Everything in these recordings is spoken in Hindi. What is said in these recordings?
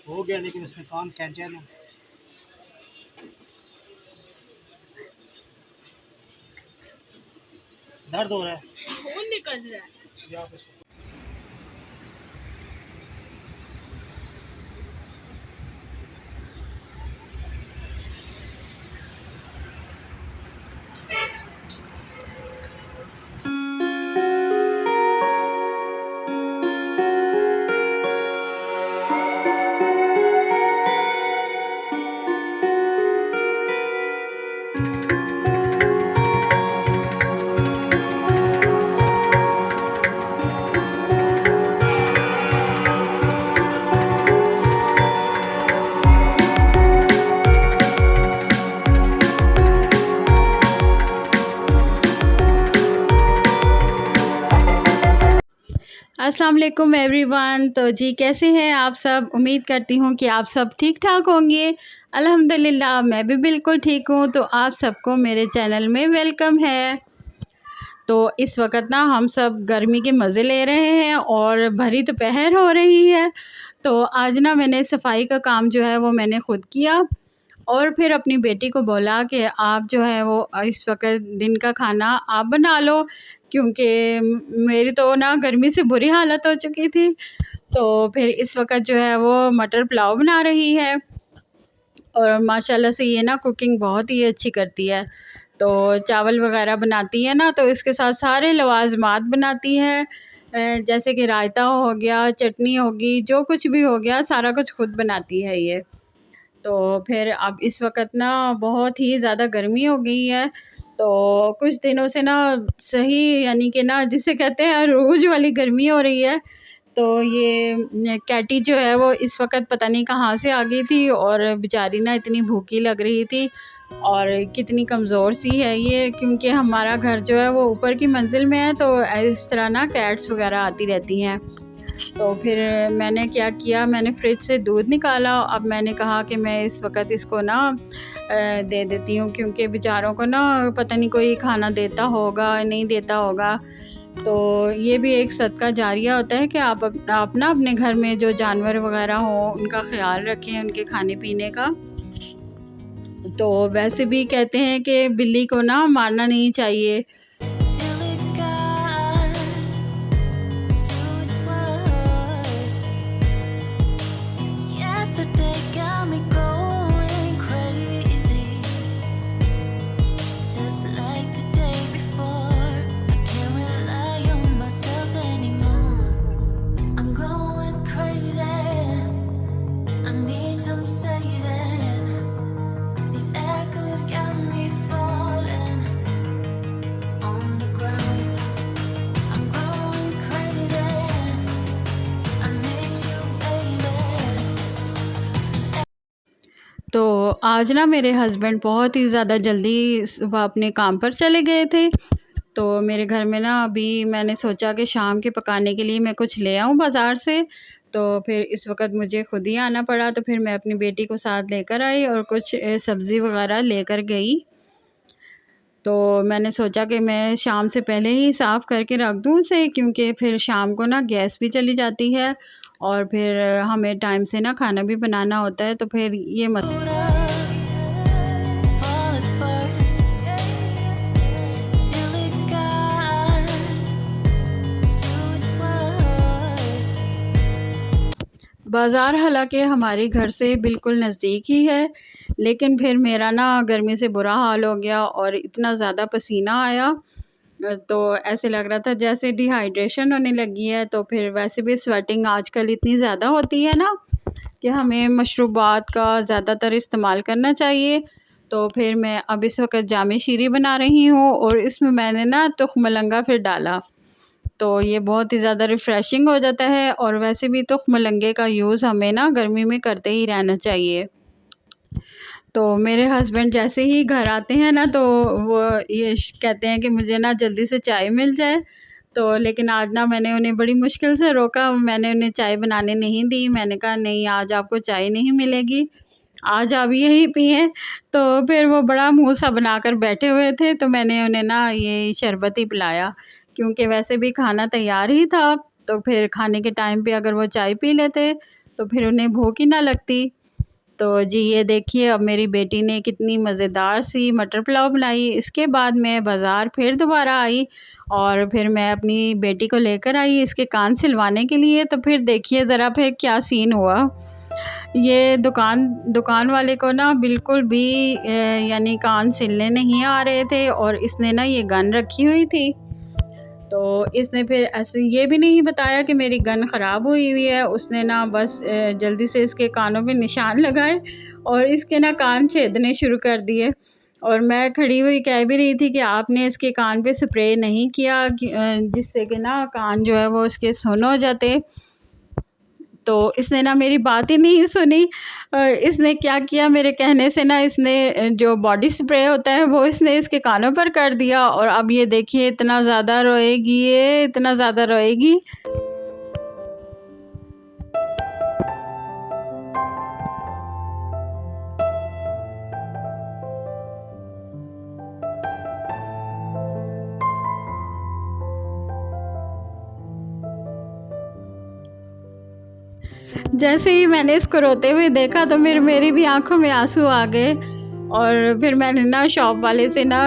हो गया लेकिन इसमें काम खींचा है ना। दर्द हो रहा है, खून निकल रहा है। अस्सलाम वालेकुम एवरीवन। तो जी कैसे हैं आप सब? उम्मीद करती हूँ कि आप सब ठीक ठाक होंगे। अल्हम्दुलिल्लाह मैं भी बिल्कुल ठीक हूँ। तो आप सबको मेरे चैनल में वेलकम है। तो इस वक्त ना हम सब गर्मी के मज़े ले रहे हैं और भरी दोपहर हो रही है। तो आज ना मैंने सफाई का काम जो है वो मैंने ख़ुद किया और फिर अपनी बेटी को बोला कि आप जो है वो इस वक्त दिन का खाना आप बना लो, क्योंकि मेरी तो ना गर्मी से बुरी हालत हो चुकी थी। तो फिर इस वक्त जो है वो मटर पुलाव बना रही है और माशाल्लाह से ये ना कुकिंग बहुत ही अच्छी करती है। तो चावल वगैरह बनाती है ना, तो इसके साथ सारे लवाजमात बनाती है, जैसे कि रायता हो गया, चटनी होगी, जो कुछ भी हो गया सारा कुछ खुद बनाती है ये। तो फिर अब इस वक्त ना बहुत ही ज़्यादा गर्मी हो गई है। तो कुछ दिनों से ना सही यानी कि ना जिसे कहते हैं रोज़ वाली गर्मी हो रही है। तो ये कैटी जो है वो इस वक्त पता नहीं कहाँ से आ गई थी और बेचारी ना इतनी भूखी लग रही थी और कितनी कमज़ोर सी है ये, क्योंकि हमारा घर जो है वो ऊपर की मंजिल में है। तो इस तरह ना कैट्स वगैरह आती रहती हैं। तो फिर मैंने क्या किया, मैंने फ्रिज से दूध निकाला। अब मैंने कहा कि मैं इस वक्त इसको ना दे देती हूँ, क्योंकि बेचारों को ना पता नहीं कोई खाना देता होगा नहीं देता होगा। तो ये भी एक सदका जारिया होता है कि आप ना अपने घर में जो जानवर वगैरह हों उनका ख्याल रखें, उनके खाने पीने का। तो वैसे भी कहते हैं कि बिल्ली को ना मारना नहीं चाहिए। तो आज ना मेरे हस्बैंड बहुत ही ज़्यादा जल्दी सुबह अपने काम पर चले गए थे। तो मेरे घर में ना अभी मैंने सोचा कि शाम के पकाने के लिए मैं कुछ ले आऊँ बाज़ार से। तो फिर इस वक्त मुझे ख़ुद ही आना पड़ा। तो फिर मैं अपनी बेटी को साथ लेकर आई और कुछ सब्ज़ी वगैरह लेकर गई। तो मैंने सोचा कि मैं शाम से पहले ही साफ़ करके रख दूँ उसे, क्योंकि फिर शाम को ना गैस भी चली जाती है और फिर हमें टाइम से ना खाना भी बनाना होता है। तो फिर ये मत बाज़ार हालांकि हमारे घर से बिल्कुल नज़दीक ही है, लेकिन फिर मेरा ना गर्मी से बुरा हाल हो गया और इतना ज़्यादा पसीना आया। तो ऐसे लग रहा था जैसे डिहाइड्रेशन होने लगी है। तो फिर वैसे भी स्वेटिंग आजकल इतनी ज़्यादा होती है ना कि हमें मशरूबात का ज़्यादातर इस्तेमाल करना चाहिए। तो फिर मैं अब इस वक्त जामे शीरी बना रही हूँ और इसमें मैंने ना तुख मलंगा फिर डाला। तो ये बहुत ही ज़्यादा रिफ़्रेशिंग हो जाता है और वैसे भी तुख मलंगे का यूज़ हमें ना गर्मी में करते ही रहना चाहिए। तो मेरे हस्बैंड जैसे ही घर आते हैं ना, तो वो ये कहते हैं कि मुझे ना जल्दी से चाय मिल जाए। तो लेकिन आज ना मैंने उन्हें बड़ी मुश्किल से रोका, मैंने उन्हें चाय बनाने नहीं दी। मैंने कहा नहीं, आज आपको चाय नहीं मिलेगी, आज आप यही पिएँ। तो फिर वो बड़ा मुँह सा बनाकर बैठे हुए थे, तो मैंने उन्हें ना ये शरबत ही पिलाया, क्योंकि वैसे भी खाना तैयार ही था। तो फिर खाने के टाइम पे अगर वो चाय पी लेते, तो फिर उन्हें भूख ही ना लगती। तो जी ये देखिए, अब मेरी बेटी ने कितनी मज़ेदार सी मटर पुलाव बनाई। इसके बाद मैं बाज़ार फिर दोबारा आई और फिर मैं अपनी बेटी को लेकर आई इसके कान सिलवाने के लिए। तो फिर देखिए ज़रा फिर क्या सीन हुआ। ये दुकान वाले को ना बिल्कुल भी यानी कान सिलने नहीं आ रहे थे, और इसने ना ये गन रखी हुई थी। तो इसने फिर ऐसे ये भी नहीं बताया कि मेरी गन ख़राब हुई हुई है। उसने ना बस जल्दी से इसके कानों पे निशान लगाए और इसके ना कान छेदने शुरू कर दिए। और मैं खड़ी हुई कह भी रही थी कि आपने इसके कान पे स्प्रे नहीं किया कि जिससे कि ना कान जो है वो इसके सुन्न हो जाते। तो इसने ना मेरी बात ही नहीं सुनी। इसने क्या किया, मेरे कहने से ना इसने जो बॉडी स्प्रे होता है वो इसने इसके कानों पर कर दिया, और अब ये देखिए इतना ज़्यादा रोएगी, ये इतना ज़्यादा रोएगी। जैसे ही मैंने इसको रोते हुए देखा तो मेरी भी आँखों में आँसू आ गए। और फिर मैंने ना शॉप वाले से ना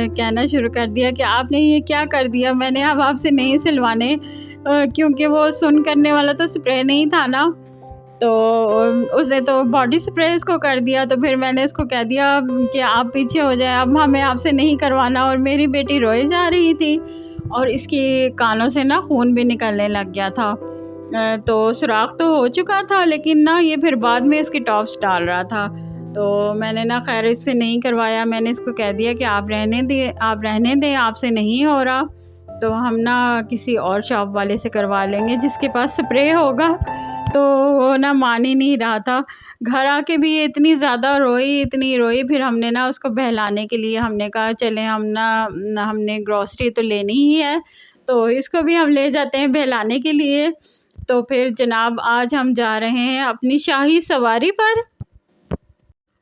कहना शुरू कर दिया कि आपने ये क्या कर दिया, मैंने अब आपसे नहीं सिलवाने, क्योंकि वो सुन्न करने वाला तो स्प्रे नहीं था ना। तो उसने तो बॉडी स्प्रे इसको कर दिया। तो फिर मैंने इसको कह दिया कि आप पीछे हो जाएं, अब हमें आपसे नहीं करवाना। और मेरी बेटी रोए जा रही थी और इसके कानों से ना खून भी निकलने लग गया था। तो सुराख तो हो चुका था, लेकिन ना ये फिर बाद में इसकी टॉप्स डाल रहा था। तो मैंने ना खैर इससे नहीं करवाया। मैंने इसको कह दिया कि आप रहने दें, आपसे नहीं हो रहा, तो हम ना किसी और शॉप वाले से करवा लेंगे जिसके पास स्प्रे होगा। तो वो ना मान ही नहीं रहा था। घर आके भी ये इतनी ज़्यादा रोई, इतनी रोई। फिर हमने ना उसको बहलाने के लिए हमने कहा चलें, हमने ग्रॉसरी तो लेनी ही है, तो इसको भी हम ले जाते हैं बहलाने के लिए। तो फिर जनाब आज हम जा रहे हैं अपनी शाही सवारी पर,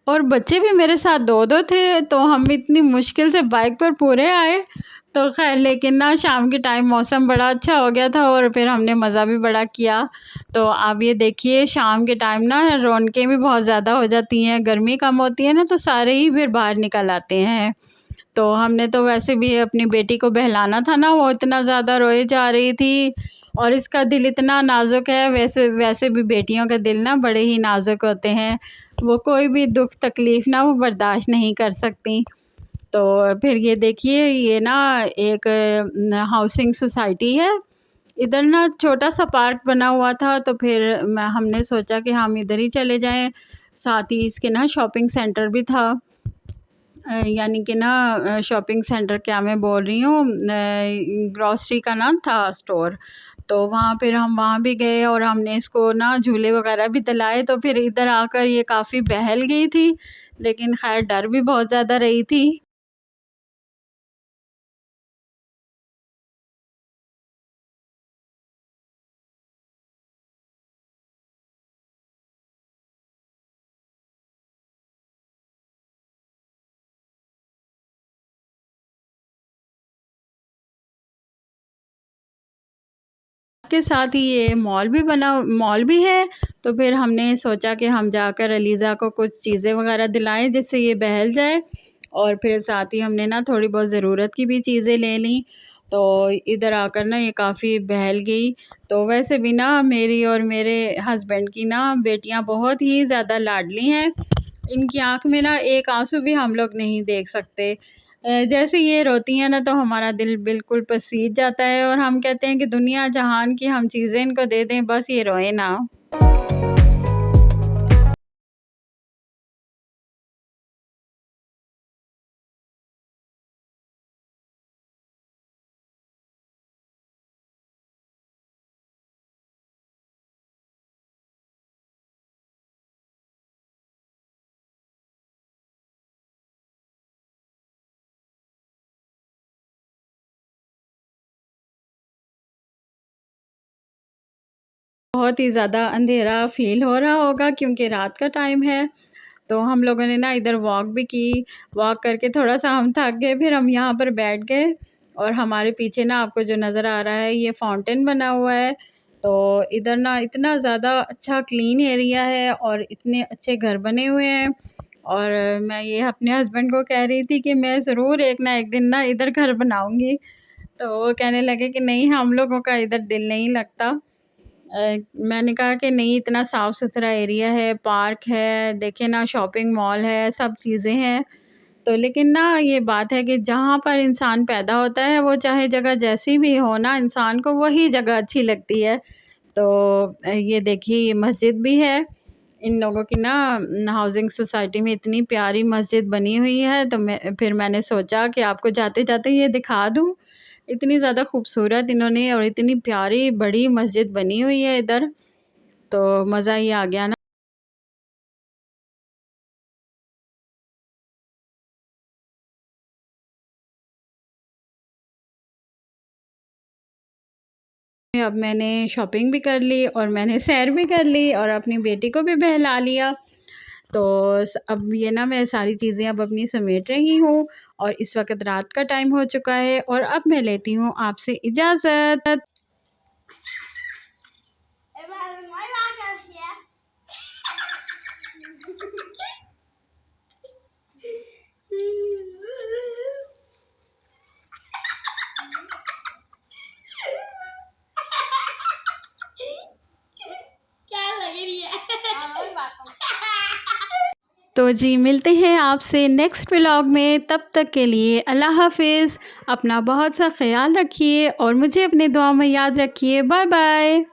और बच्चे भी मेरे साथ 2-2 थे, तो हम इतनी मुश्किल से बाइक पर पूरे आए। तो ख़ैर लेकिन ना शाम के टाइम मौसम बड़ा अच्छा हो गया था और फिर हमने मज़ा भी बड़ा किया। तो आप ये देखिए शाम के टाइम ना रौनकें भी बहुत ज़्यादा हो जाती हैं, गर्मी कम होती है ना, तो सारे ही फिर बाहर निकल आते हैं। तो हमने तो वैसे भी अपनी बेटी को बहलाना था ना, वो इतना ज़्यादा रोए जा रही थी और इसका दिल इतना नाज़ुक है। वैसे वैसे भी बेटियों का दिल ना बड़े ही नाज़ुक होते हैं, वो कोई भी दुख तकलीफ़ ना वो बर्दाश्त नहीं कर सकती। तो फिर ये देखिए ये ना एक हाउसिंग सोसाइटी है, इधर ना छोटा सा पार्क बना हुआ था। तो फिर हमने सोचा कि हम इधर ही चले जाएं, साथ ही इसके ना शॉपिंग सेंटर भी था। यानी कि ना शॉपिंग सेंटर क्या मैं बोल रही हूँ, ग्रॉसरी का ना था स्टोर। तो वहाँ फिर हम वहाँ भी गए और हमने इसको ना झूले वगैरह भी दिलाए। तो फिर इधर आकर ये काफ़ी बहल गई थी, लेकिन खैर डर भी बहुत ज़्यादा रही थी। के साथ ही ये मॉल भी है। तो फिर हमने सोचा कि हम जाकर अलीज़ा को कुछ चीज़ें वगैरह दिलाएं जिससे ये बहल जाए, और फिर साथ ही हमने ना थोड़ी बहुत ज़रूरत की भी चीज़ें ले लीं। तो इधर आकर ना ये काफ़ी बहल गई। तो वैसे भी ना मेरी और मेरे हस्बैंड की ना बेटियां बहुत ही ज़्यादा लाडली हैं। इनकी आँख में ना एक आंसू भी हम लोग नहीं देख सकते। जैसे ये रोती हैं ना तो हमारा दिल बिल्कुल पसीज जाता है और हम कहते हैं कि दुनिया जहान की हम चीज़ें इनको दे दें, बस ये रोए ना। बहुत ही ज़्यादा अंधेरा फ़ील हो रहा होगा क्योंकि रात का टाइम है। तो हम लोगों ने ना इधर वॉक भी की। वॉक करके थोड़ा सा हम थक गए, फिर हम यहाँ पर बैठ गए। और हमारे पीछे ना आपको जो नज़र आ रहा है ये फाउंटेन बना हुआ है। तो इधर ना इतना ज़्यादा अच्छा क्लीन एरिया है और इतने अच्छे घर बने हुए हैं। और मैं ये अपने हस्बैंड को कह रही थी कि मैं ज़रूर एक ना एक दिन ना इधर घर बनाऊँगी। तो वो कहने लगे कि नहीं, हम लोगों का इधर दिल नहीं लगता। मैंने कहा कि नहीं, इतना साफ़ सुथरा एरिया है, पार्क है, देखें ना शॉपिंग मॉल है, सब चीज़ें हैं। तो लेकिन ना ये बात है कि जहाँ पर इंसान पैदा होता है वो चाहे जगह जैसी भी हो ना, इंसान को वही जगह अच्छी लगती है। तो ये देखिए ये मस्जिद भी है। इन लोगों की ना हाउसिंग सोसाइटी में इतनी प्यारी मस्जिद बनी हुई है। तो मैंने सोचा कि आपको जाते-जाते ये दिखा दूँ। इतनी ज़्यादा खूबसूरत इन्होंने और इतनी प्यारी बड़ी मस्जिद बनी हुई है इधर, तो मज़ा ही आ गया ना। अब मैंने शॉपिंग भी कर ली और मैंने सैर भी कर ली और अपनी बेटी को भी बहला लिया। तो अब ये ना मैं सारी चीज़ें अब अपनी समेट रही हूँ और इस वक्त रात का टाइम हो चुका है और अब मैं लेती हूँ आपसे इजाज़त। क्या लग रही है? तो जी मिलते हैं आपसे नेक्स्ट व्लॉग में, तब तक के लिए अल्लाह हाफ़िज़। अपना बहुत सा ख्याल रखिए और मुझे अपने दुआ में याद रखिए। Bye bye.